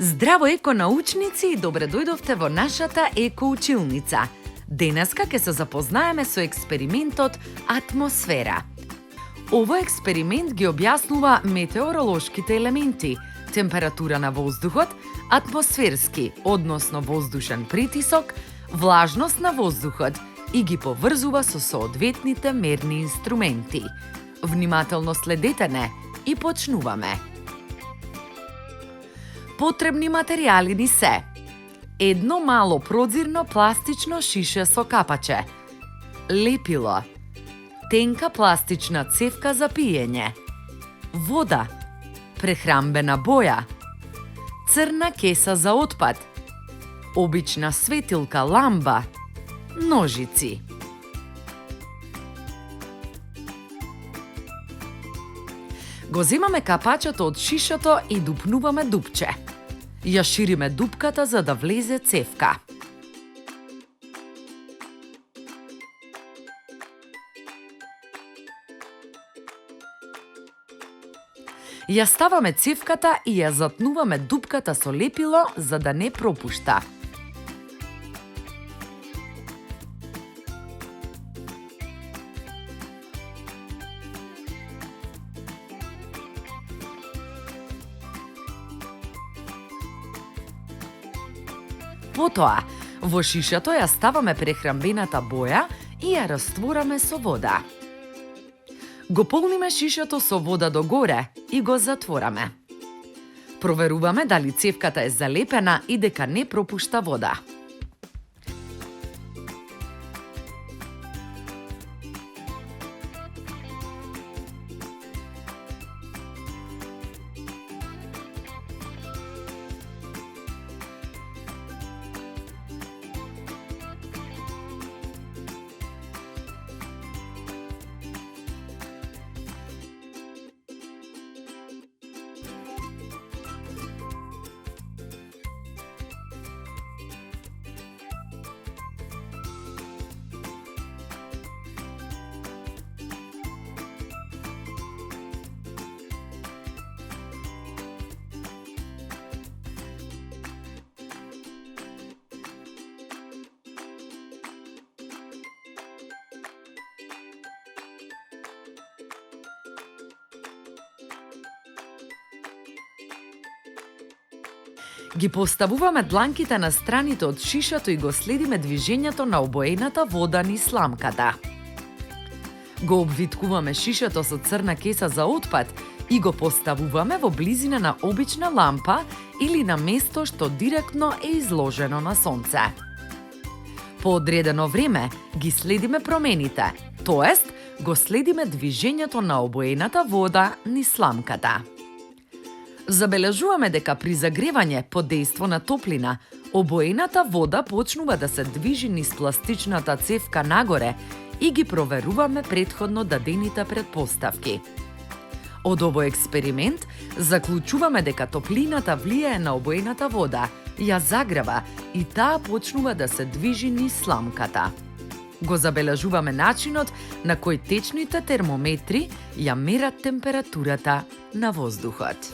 Здраво еконаучници и добре дојдовте во нашата екоучилница. Денеска ќе се запознаеме со експериментот атмосфера. Овој експеримент ги објаснува метеоролошките елементи, температура на воздухот, атмосферски, односно воздушен притисок, влажност на воздухот и ги поврзува со соодветните мерни инструменти. Внимателно следете не и почнуваме. Потребни материјали ни се: едно мало прозирно пластично шише со капаче, лепило, тенка пластична цевка за пиење, вода, прехрамбена боја, црна кеса за отпад, обична светилка ламба, ножици. Го земаме капачето од шишето и дупнуваме дупче. Ја шириме дупката за да влезе цевка. Ја ставаме цевката и ја затнуваме дупката со лепило за да не пропушта. Потоа, во шишето ја ставаме прехрамбената боја и ја раствораме со вода. Го полниме шишето со вода до горе и го затвораме. Проверуваме дали цевката е залепена и дека не пропушта вода. Ги поставуваме дланките на страните од шишето и го следиме движењето на обоената вода низ сламката. Го обвиткуваме шишето со црна кеса за отпад и го поставуваме во близина на обична лампа или на место што директно е изложено на сонце. По одредено време ги следиме промените, тоест го следиме движењето на обоената вода низ сламката. Забележуваме дека при загревање под дејство на топлина, обоената вода почнува да се движи низ пластичната цевка нагоре и ги проверуваме претходно дадените претпоставки. Од овој експеримент заклучуваме дека топлината влијае на обоената вода, ја загрева и таа почнува да се движи низ сламката. Го забележуваме начинот на кој течните термометри ја мерат температурата на воздухот.